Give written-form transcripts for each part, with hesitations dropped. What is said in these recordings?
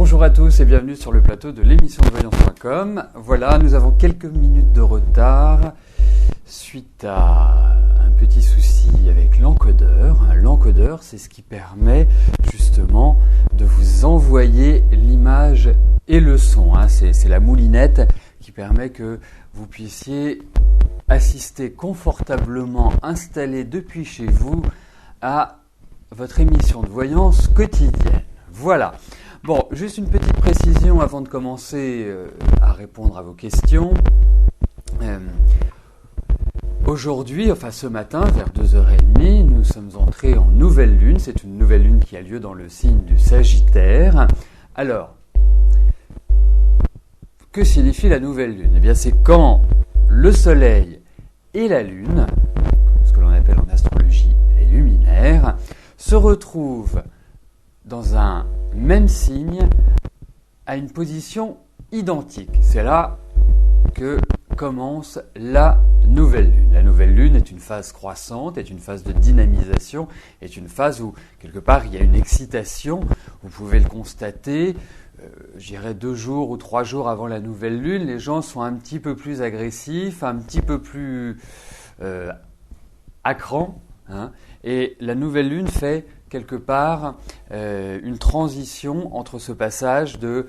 Bonjour à tous et bienvenue sur le plateau de l'émission de voyance.com. Voilà, nous avons quelques minutes de retard suite à un petit souci avec l'encodeur. L'encodeur, c'est ce qui permet justement de vous envoyer l'image et le son. C'est la moulinette qui permet que vous puissiez assister confortablement installé depuis chez vous à votre émission de voyance quotidienne. Voilà. Bon, juste une petite précision avant de commencer à répondre à vos questions. Aujourd'hui, enfin ce matin, vers 2h30, nous sommes entrés en nouvelle lune. C'est une nouvelle lune qui a lieu dans le signe du Sagittaire. Alors, que signifie la nouvelle lune ? Eh bien, c'est quand le Soleil et la Lune, ce que l'on appelle en astrologie les luminaires, se retrouvent dans un même signe à une position identique. C'est là que commence la nouvelle lune. La nouvelle lune est une phase croissante, est une phase de dynamisation, est une phase où, quelque part, il y a une excitation. Vous pouvez le constater, je dirais 2 jours ou 3 jours avant la nouvelle lune, les gens sont un petit peu plus agressifs, un petit peu plus à cran, et la nouvelle lune fait quelque part une transition entre ce passage de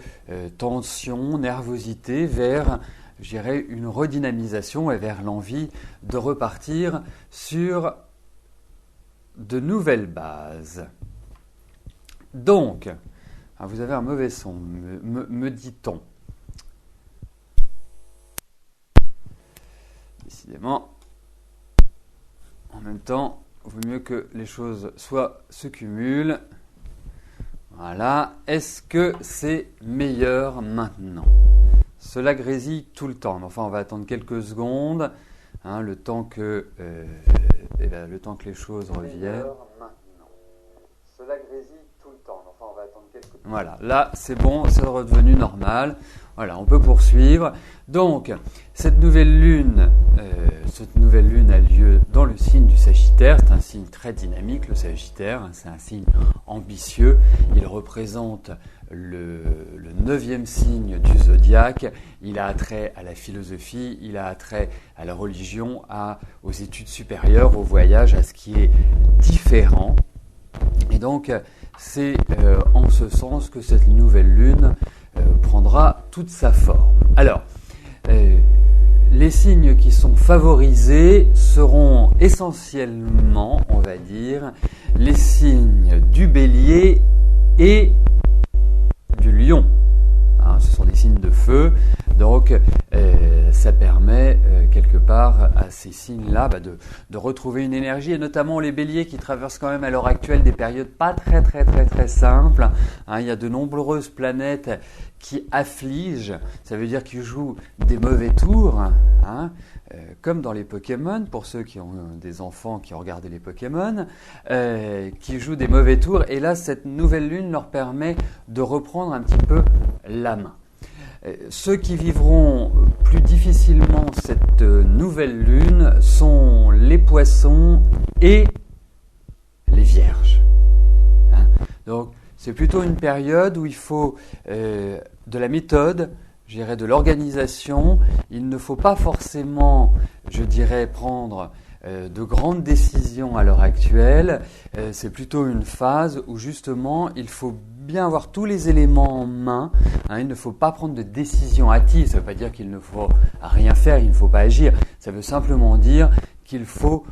tension, nervosité vers, je dirais, une redynamisation et vers l'envie de repartir sur de nouvelles bases. Donc, vous avez un mauvais son, me dit-on. Décidément, en même temps, il vaut mieux que les choses se cumulent. Voilà. Est-ce que c'est meilleur maintenant ? Cela grésille tout le temps. Enfin, on va attendre quelques secondes, le temps que les choses reviennent. Cela grésille tout le temps. Enfin, on va attendre quelques secondes. Voilà. Là, c'est bon, c'est redevenu normal. Voilà, on peut poursuivre. Donc, cette nouvelle lune a lieu dans le signe du Sagittaire. C'est un signe très dynamique, le Sagittaire. C'est un signe ambitieux. Il représente le 9e signe du zodiaque. Il a attrait à la philosophie, il a attrait à la religion, aux études supérieures, au voyage, à ce qui est différent. Et donc, c'est en ce sens que cette nouvelle lune prendra toute sa forme. Alors, les signes qui sont favorisés seront essentiellement, on va dire, les signes du Bélier et du Lion. Ce sont des signes de feu, donc ça permet quelque part à ces signes-là de retrouver une énergie, et notamment les Béliers qui traversent quand même à l'heure actuelle des périodes pas très simples. Il y a de nombreuses planètes qui affligent, ça veut dire qu'ils jouent des mauvais tours, comme dans les Pokémon, pour ceux qui ont des enfants qui ont regardé les Pokémon, qui jouent des mauvais tours, et là cette nouvelle lune leur permet de reprendre un petit peu la main. Ceux qui vivront plus difficilement cette nouvelle lune sont les poissons et les vierges. Donc c'est plutôt une période où il faut de la méthode, je dirais de l'organisation. Il ne faut pas forcément, je dirais, prendre de grandes décisions à l'heure actuelle. C'est plutôt une phase où justement il faut bien avoir tous les éléments en main. Il ne faut pas prendre de décision hâtive. Ça ne veut pas dire qu'il ne faut rien faire, il ne faut pas agir. Ça veut simplement dire qu'il faut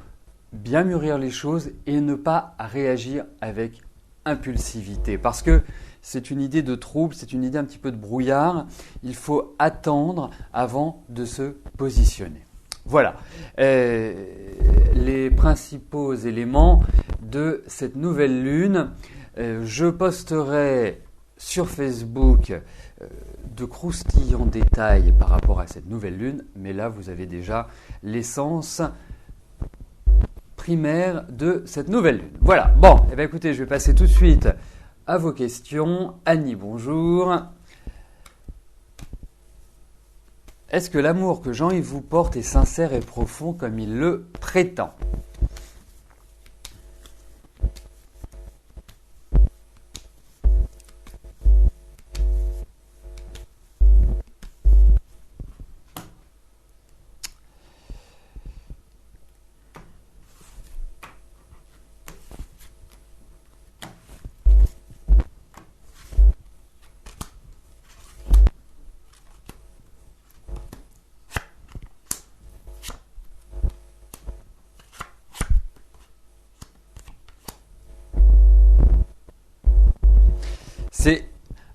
bien mûrir les choses et ne pas réagir avec impulsivité. Parce que c'est une idée de trouble, c'est une idée un petit peu de brouillard. Il faut attendre avant de se positionner. Voilà les principaux éléments de cette nouvelle lune. Je posterai sur Facebook de croustillants détails par rapport à cette nouvelle lune, mais là vous avez déjà l'essence primaire de cette nouvelle lune. Voilà, bon, écoutez, je vais passer tout de suite à vos questions. Annie, bonjour. Est-ce que l'amour que Jean-Yves vous porte est sincère et profond comme il le prétend ?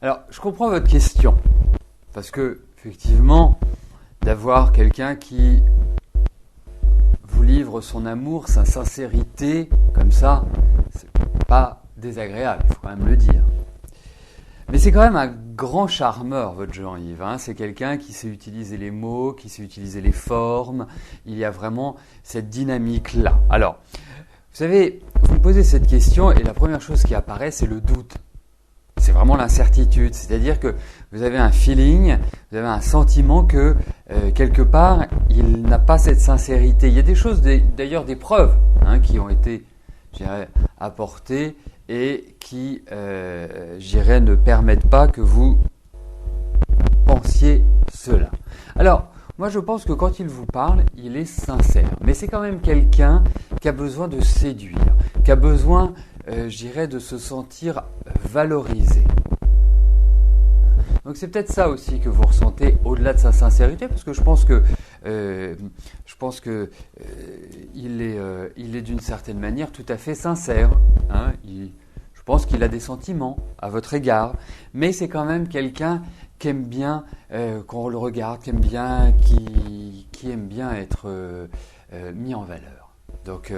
Alors, je comprends votre question, parce que, effectivement, d'avoir quelqu'un qui vous livre son amour, sa sincérité, comme ça, c'est pas désagréable, il faut quand même le dire. Mais c'est quand même un grand charmeur, votre Jean-Yves. Hein. C'est quelqu'un qui sait utiliser les mots, qui sait utiliser les formes. Il y a vraiment cette dynamique-là. Alors, vous savez, vous me posez cette question et la première chose qui apparaît, c'est le doute. C'est vraiment l'incertitude. C'est-à-dire que vous avez un feeling, vous avez un sentiment que, quelque part, il n'a pas cette sincérité. Il y a des choses, d'ailleurs des preuves, hein, qui ont été, je dirais, apportées et qui, je dirais, ne permettent pas que vous pensiez cela. Alors, moi je pense que quand il vous parle, il est sincère. Mais c'est quand même quelqu'un qui a besoin de séduire, qui a besoin, je dirais, de se sentir valorisé. Donc c'est peut-être ça aussi que vous ressentez au-delà de sa sincérité, parce que je pense que il est d'une certaine manière tout à fait sincère. Hein. Je pense qu'il a des sentiments à votre égard, mais c'est quand même quelqu'un qui aime bien qu'on le regarde, qui aime bien être mis en valeur. Donc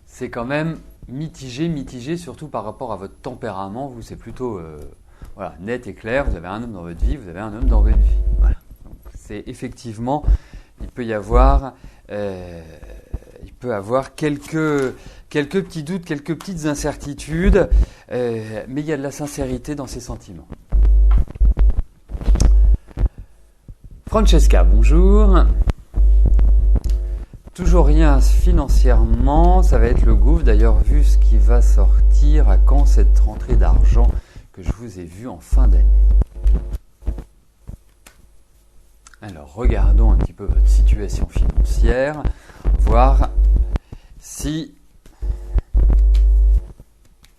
c'est quand même mitigé, surtout par rapport à votre tempérament. Vous, c'est plutôt net et clair. Vous avez un homme dans votre vie, vous avez un homme dans votre vie. Voilà. Donc, c'est effectivement, il peut y avoir quelques petits doutes, quelques petites incertitudes, mais il y a de la sincérité dans ses sentiments. Francesca, bonjour. Toujours rien financièrement, ça va être le gouffre. D'ailleurs, vu ce qui va sortir, à quand cette rentrée d'argent que je vous ai vue en fin d'année? Alors, regardons un petit peu votre situation financière, voir si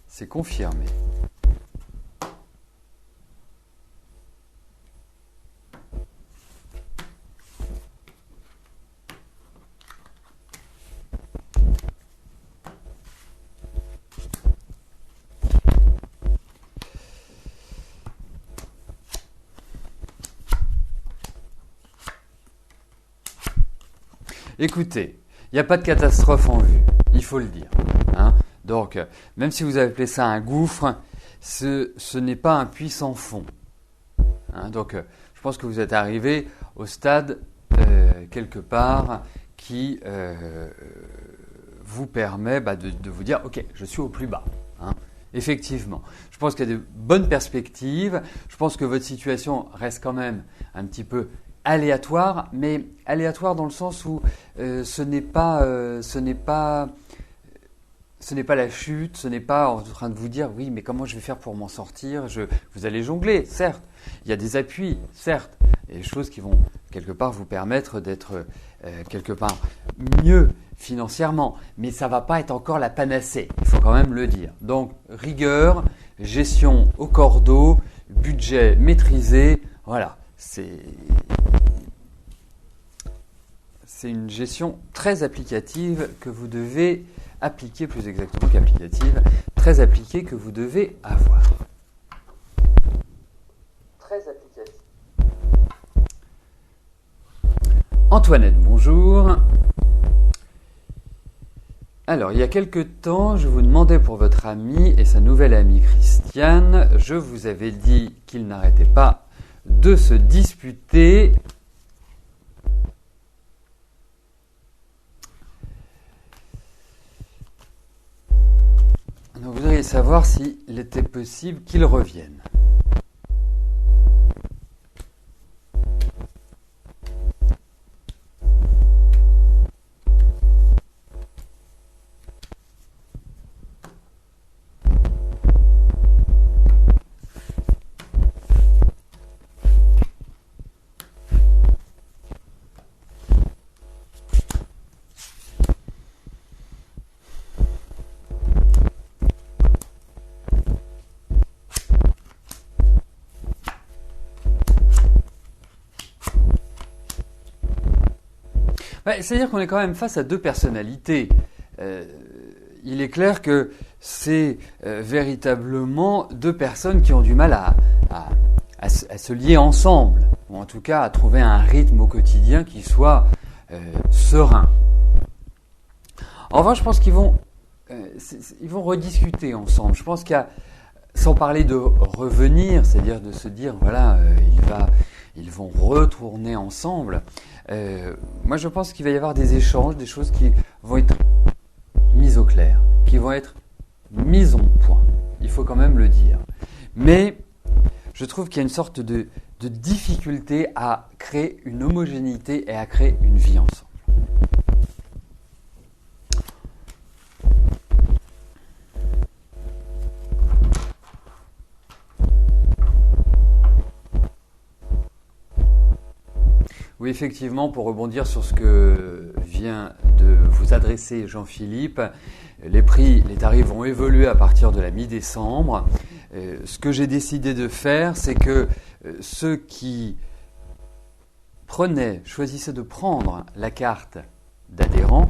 c'est confirmé. Écoutez, il n'y a pas de catastrophe en vue, il faut le dire. Hein. Donc, même si vous appelez ça un gouffre, ce n'est pas un puits sans fond. Hein. Donc, je pense que vous êtes arrivé au stade, quelque part, qui vous permet de vous dire « Ok, je suis au plus bas. Hein. » Effectivement, je pense qu'il y a de bonnes perspectives. Je pense que votre situation reste quand même un petit peu aléatoire, mais aléatoire dans le sens où ce n'est pas la chute, ce n'est pas en train de vous dire oui, mais comment je vais faire pour m'en sortir. Vous allez jongler, certes. Il y a des appuis, certes, et des choses qui vont quelque part vous permettre d'être quelque part mieux financièrement, mais ça ne va pas être encore la panacée, il faut quand même le dire. Donc rigueur, gestion au cordeau, budget maîtrisé, voilà, c'est une gestion très applicative que vous devez appliquer, plus exactement qu'applicative, très appliquée que vous devez avoir. Très applicative. Antoinette, bonjour. Alors, il y a quelque temps, je vous demandais pour votre ami et sa nouvelle amie Christiane, je vous avais dit qu'ils n'arrêtaient pas de se disputer. Donc, vous voudriez savoir s'il était possible qu'ils reviennent. C'est-à-dire qu'on est quand même face à deux personnalités. il est clair que c'est véritablement deux personnes qui ont du mal à se lier ensemble, ou en tout cas à trouver un rythme au quotidien qui soit serein. En revanche, je pense qu'ils vont rediscuter ensemble. Je pense qu'il y a, sans parler de revenir, c'est-à-dire de se dire, voilà, ils vont retourner ensemble. Moi, je pense qu'il va y avoir des échanges, des choses qui vont être mises au clair, qui vont être mises en point. Il faut quand même le dire. Mais je trouve qu'il y a une sorte de difficulté à créer une homogénéité et à créer une vie ensemble. Oui, effectivement, pour rebondir sur ce que vient de vous adresser Jean-Philippe, les tarifs vont évoluer à partir de la mi-décembre. Ce que j'ai décidé de faire, c'est que ceux qui choisissaient de prendre la carte d'adhérent,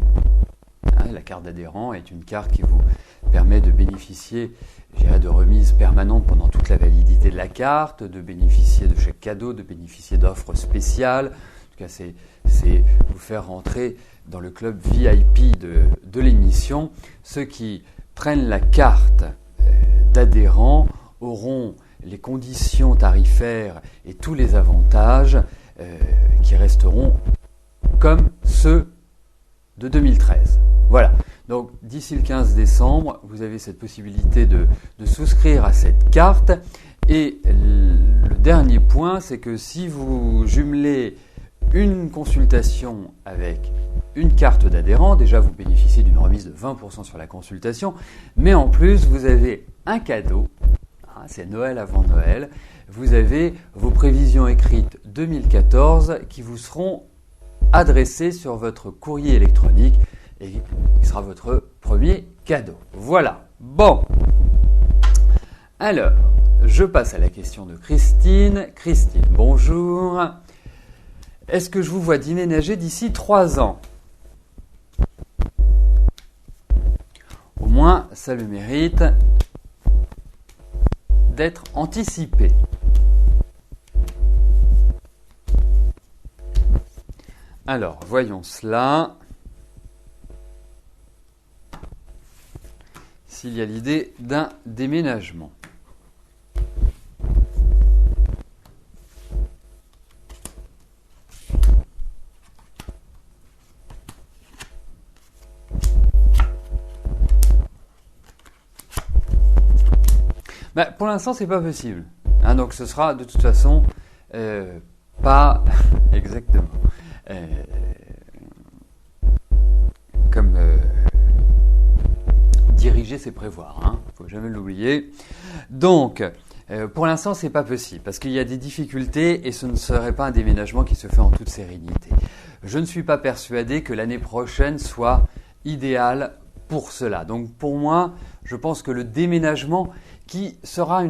la carte d'adhérent est une carte qui vous permet de bénéficier de remises permanentes pendant toute la validité de la carte, de bénéficier de chèques cadeaux, de bénéficier d'offres spéciales. En tout cas, c'est vous faire rentrer dans le club VIP de l'émission. Ceux qui prennent la carte d'adhérent auront les conditions tarifaires et tous les avantages qui resteront comme ceux de 2013. Voilà. Donc d'ici le 15 décembre, vous avez cette possibilité de souscrire à cette carte. Et le dernier point, c'est que si vous jumelez une consultation avec une carte d'adhérent, déjà vous bénéficiez d'une remise de 20% sur la consultation, mais en plus vous avez un cadeau, c'est Noël avant Noël, vous avez vos prévisions écrites 2014 qui vous seront adressées sur votre courrier électronique et qui sera votre premier cadeau. Voilà, bon. Alors, je passe à la question de Christine. Christine, bonjour. Est-ce que je vous vois déménager d'ici 3 ans ? Au moins, ça le mérite d'être anticipé. Alors, voyons cela. S'il y a l'idée d'un déménagement. Pour l'instant, c'est pas possible. Donc, ce sera de toute façon pas exactement comme diriger, c'est prévoir. Faut jamais l'oublier. Donc, pour l'instant, c'est pas possible parce qu'il y a des difficultés et ce ne serait pas un déménagement qui se fait en toute sérénité. Je ne suis pas persuadé que l'année prochaine soit idéale pour cela. Donc, pour moi, je pense que le déménagement qui sera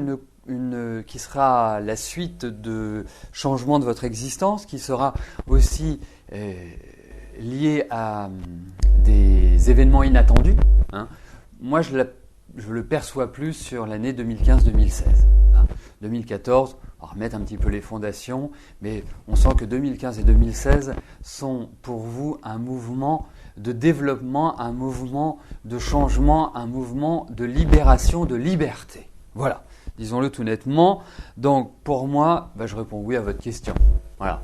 qui sera la suite de changements de votre existence, qui sera aussi lié à des événements inattendus. Moi, je le perçois plus sur l'année 2015-2016. 2014, on va remettre un petit peu les fondations, mais on sent que 2015 et 2016 sont pour vous un mouvement de développement, un mouvement de changement, un mouvement de libération, de liberté. Voilà, disons-le tout nettement. Donc, pour moi, je réponds oui à votre question. Voilà.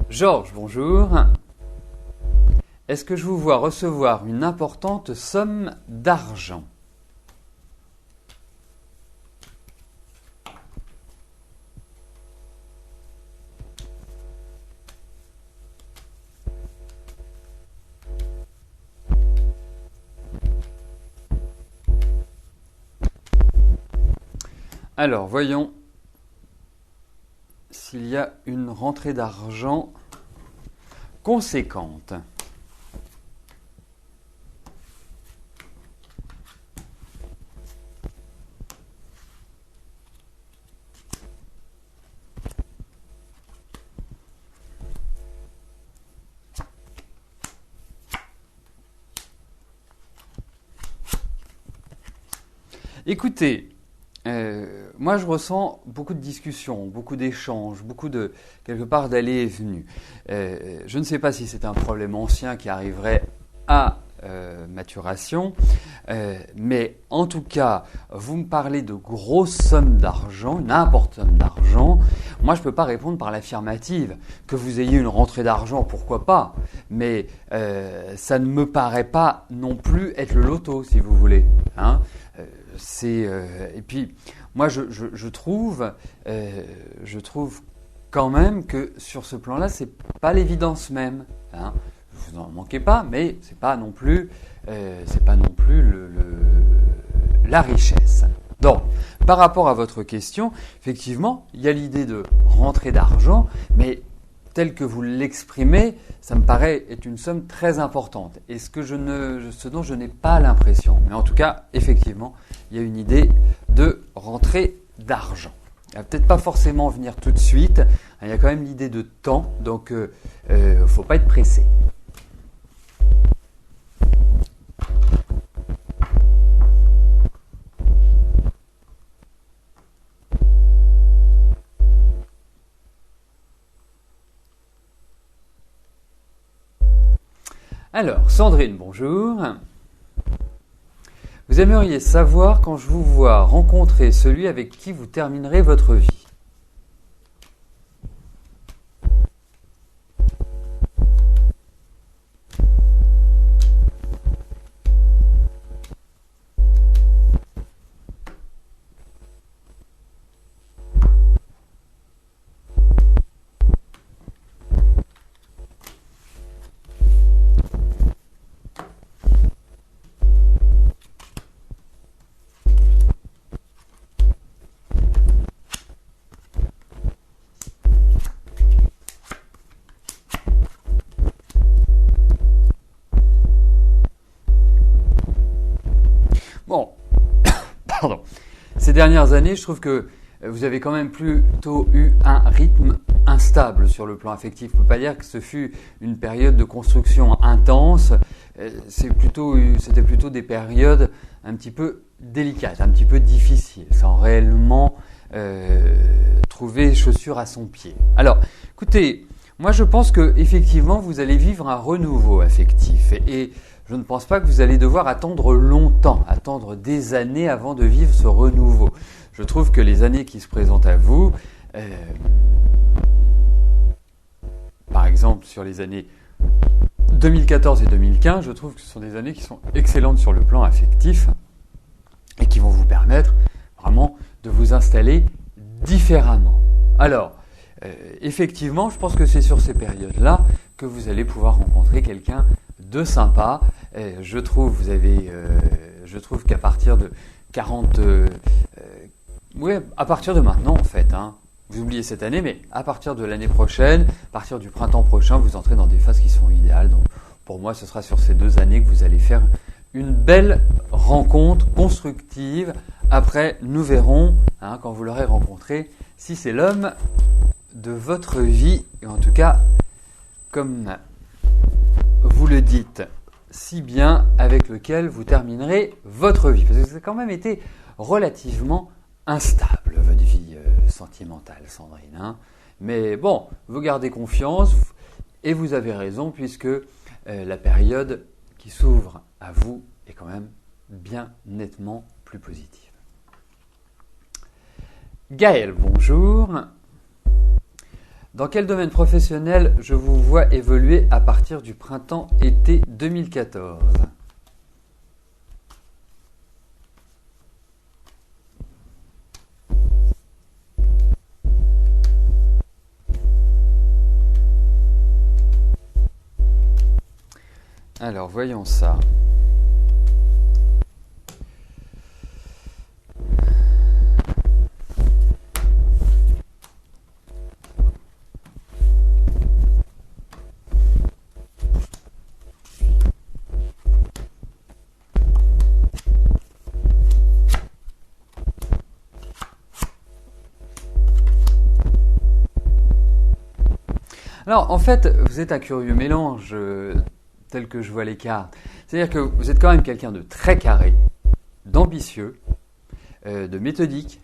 Georges, bonjour. Est-ce que je vous vois recevoir une importante somme d'argent ? Alors, voyons s'il y a une rentrée d'argent conséquente. Écoutez, moi je ressens beaucoup de discussions, beaucoup d'échanges, quelque part d'allées et venues. Je ne sais pas si c'est un problème ancien qui arriverait à maturation, mais en tout cas, vous me parlez de grosses sommes d'argent, une importante somme d'argent. Moi, je ne peux pas répondre par l'affirmative. Que vous ayez une rentrée d'argent, pourquoi pas, mais ça ne me paraît pas non plus être le loto, si vous voulez. Hein. Et puis, moi, je trouve quand même que sur ce plan-là, c'est pas l'évidence même. Hein. Vous n'en manquez pas, mais c'est pas non plus la richesse. Donc, par rapport à votre question, effectivement, il y a l'idée de rentrée d'argent, mais tel que vous l'exprimez, ça me paraît être une somme très importante. Et ce dont je n'ai pas l'impression. Mais en tout cas, effectivement, il y a une idée de rentrée d'argent. Elle va peut-être pas forcément venir tout de suite. Il y a quand même l'idée de temps, donc faut pas être pressé. Alors, Sandrine, bonjour. Vous aimeriez savoir quand je vous vois rencontrer celui avec qui vous terminerez votre vie. Bon, pardon. Ces dernières années, je trouve que vous avez quand même plutôt eu un rythme instable sur le plan affectif. On ne peut pas dire que ce fut une période de construction intense. C'était plutôt des périodes un petit peu délicates, un petit peu difficiles, sans réellement trouver chaussure à son pied. Alors, écoutez, moi je pense que effectivement vous allez vivre un renouveau affectif et je ne pense pas que vous allez devoir attendre longtemps, attendre des années avant de vivre ce renouveau. Je trouve que les années qui se présentent à vous, par exemple sur les années 2014 et 2015, je trouve que ce sont des années qui sont excellentes sur le plan affectif et qui vont vous permettre vraiment de vous installer différemment. Alors, effectivement, je pense que c'est sur ces périodes-là que vous allez pouvoir rencontrer quelqu'un de sympa. Je trouve qu'à partir de 40, à partir de maintenant en fait, hein, vous oubliez cette année, mais à partir de l'année prochaine, à partir du printemps prochain, vous entrez dans des phases qui sont idéales. Donc, pour moi, ce sera sur ces 2 années que vous allez faire une belle rencontre constructive. Après, nous verrons, hein, quand vous l'aurez rencontré, si c'est l'homme de votre vie, et en tout cas, comme vous le dites si bien, avec lequel vous terminerez votre vie. Parce que ça a quand même été relativement instable, votre vie sentimentale, Sandrine. Hein. Mais bon, vous gardez confiance et vous avez raison puisque la période qui s'ouvre à vous est quand même bien nettement plus positive. Gaël, bonjour. Dans quel domaine professionnel je vous vois évoluer à partir du printemps-été 2014 ? Alors, voyons ça. Alors, en fait, vous êtes un curieux mélange tel que je vois les cartes. C'est-à-dire que vous êtes quand même quelqu'un de très carré, d'ambitieux, de méthodique.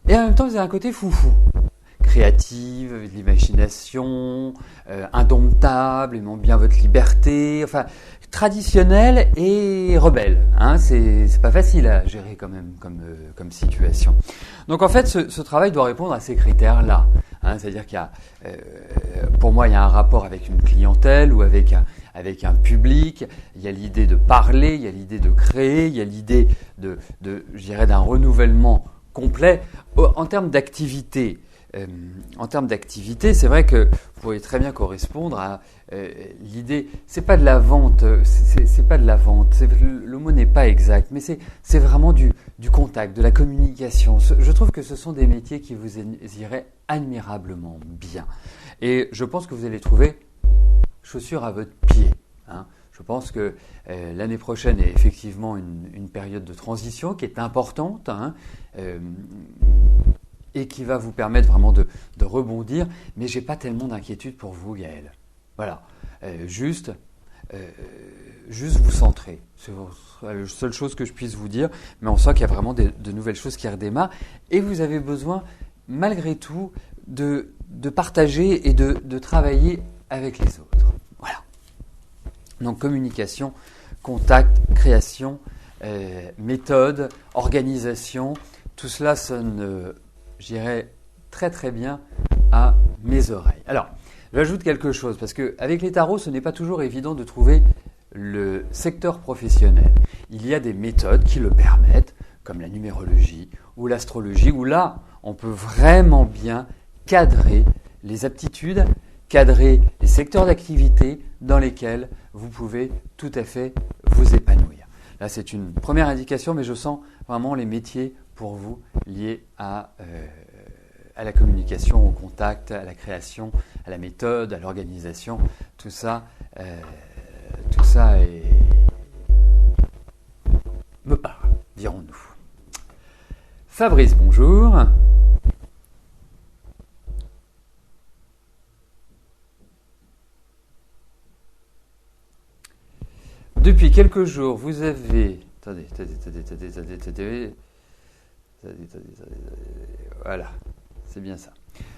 Et en même temps, vous avez un côté foufou. Créative, avec de l'imagination, indomptable, aimant bien votre liberté, enfin, traditionnel et rebelle. Hein, c'est pas facile à gérer quand même comme situation. Donc en fait, ce travail doit répondre à ces critères-là. Hein, c'est-à-dire qu'il y a, pour moi, il y a un rapport avec une clientèle ou avec un public. Il y a l'idée de parler, il y a l'idée de créer, il y a l'idée je dirais, d'un renouvellement complet. En termes d'activité, c'est vrai que vous pourriez très bien correspondre à l'idée. C'est pas de la vente, c'est pas de la vente. Le mot n'est pas exact, mais c'est vraiment du contact, de la communication. Je trouve que ce sont des métiers qui vous iraient admirablement bien. Et je pense que vous allez trouver chaussures à votre pied. Hein. Je pense que l'année prochaine est effectivement une période de transition qui est importante. Hein, et qui va vous permettre vraiment de rebondir. Mais je n'ai pas tellement d'inquiétude pour vous, Gaël. Voilà. Juste vous centrer. C'est la seule chose que je puisse vous dire. Mais on sent qu'il y a vraiment de nouvelles choses qui redémarrent. Et vous avez besoin, malgré tout, de partager et de travailler avec les autres. Voilà. Donc, communication, contact, création, méthode, organisation. Tout cela sonne... j'irai très très bien à mes oreilles. Alors, j'ajoute quelque chose, parce qu'avec les tarots, ce n'est pas toujours évident de trouver le secteur professionnel. Il y a des méthodes qui le permettent, comme la numérologie ou l'astrologie, où là, on peut vraiment bien cadrer les aptitudes, cadrer les secteurs d'activité dans lesquels vous pouvez tout à fait vous épanouir. Là, c'est une première indication, mais je sens vraiment les métiers pour vous liés à la communication, au contact, à la création, à la méthode, à l'organisation. Tout ça me parle, dirons-nous. Fabrice, bonjour. Depuis quelques jours, vous avez... Attendez. Voilà, c'est bien ça.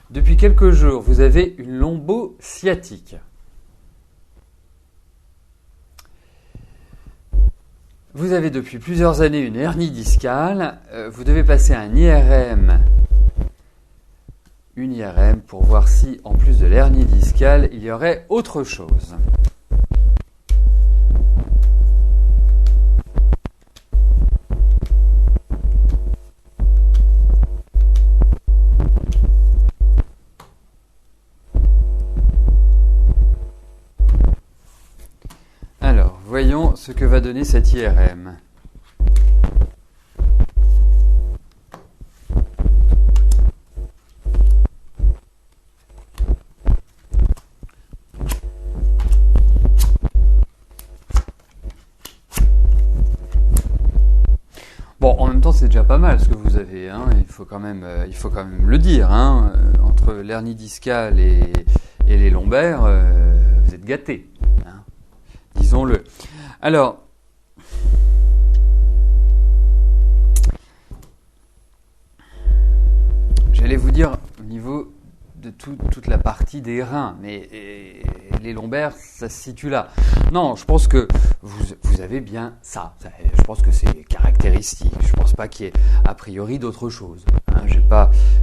Depuis quelques jours, vous avez une lombo-sciatique. Vous avez depuis plusieurs années une hernie discale. Vous devez passer une IRM pour voir si, en plus de l'hernie discale, il y aurait autre chose. Voyons ce que va donner cette IRM. Bon, en même temps, c'est déjà pas mal ce que vous avez. Hein. Il faut quand même le dire. Hein. Entre l'hernie discale et les lombaires, vous êtes gâtés. Hein. Disons-le. Alors, j'allais vous dire au niveau de toute la partie des reins, mais les lombaires, ça se situe là. Non, je pense que vous avez bien ça. Je pense que c'est caractéristique. Je pense pas qu'il y ait a priori d'autre chose. Hein,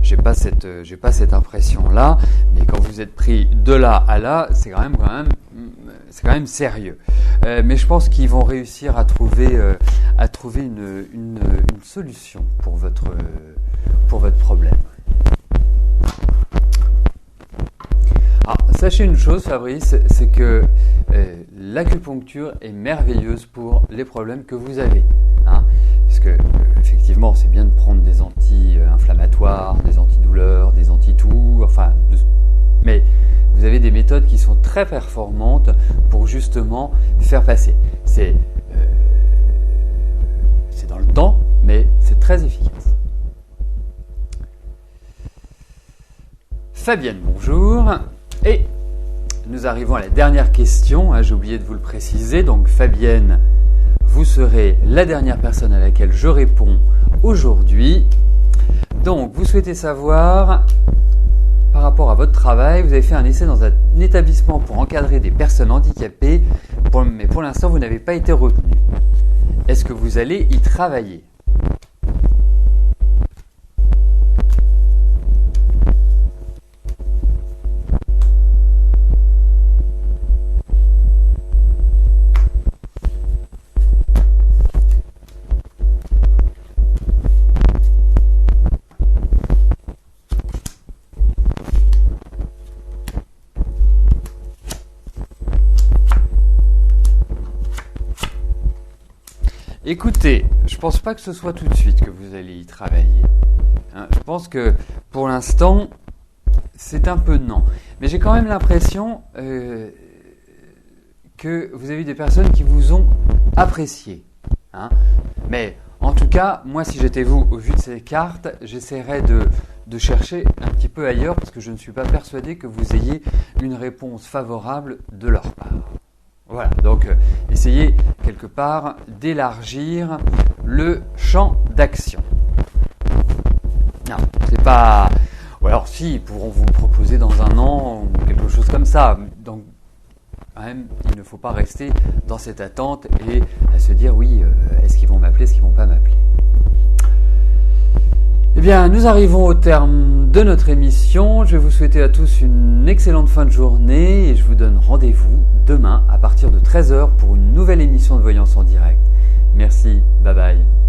j'ai pas cette impression-là. Mais quand vous êtes pris de là à là, c'est quand même sérieux. Mais je pense qu'ils vont réussir à trouver une solution pour votre problème. Alors, sachez une chose, Fabrice, c'est que l'acupuncture est merveilleuse pour les problèmes que vous avez. Hein, parce que, effectivement, c'est bien de prendre des anti-inflammatoires, des antidouleurs, des anti-tout, mais vous avez des méthodes qui sont très performantes pour justement faire passer. C'est dans le temps, mais c'est très efficace. Fabienne, bonjour. Et nous arrivons à la dernière question, hein, j'ai oublié de vous le préciser. Donc Fabienne, vous serez la dernière personne à laquelle je réponds aujourd'hui. Donc, vous souhaitez savoir, par rapport à votre travail, vous avez fait un essai dans un établissement pour encadrer des personnes handicapées, mais pour l'instant, vous n'avez pas été retenu. Est-ce que vous allez y travailler ? Écoutez, je pense pas que ce soit tout de suite que vous allez y travailler. Je pense que pour l'instant, c'est un peu non. Mais j'ai quand même l'impression que vous avez eu des personnes qui vous ont apprécié. Mais en tout cas, moi si j'étais vous, au vu de ces cartes, j'essaierais de chercher un petit peu ailleurs parce que je ne suis pas persuadé que vous ayez une réponse favorable de leur part. Voilà, donc essayez quelque part d'élargir le champ d'action. Non, c'est pas... Ou alors si, ils pourront vous le proposer dans un an ou quelque chose comme ça. Donc, quand même, il ne faut pas rester dans cette attente et à se dire oui, est-ce qu'ils vont m'appeler, est-ce qu'ils vont pas m'appeler. Eh bien, nous arrivons au terme de notre émission. Je vais vous souhaiter à tous une excellente fin de journée et je vous donne rendez-vous demain à partir de 13h pour une nouvelle émission de Voyance en direct. Merci, bye bye.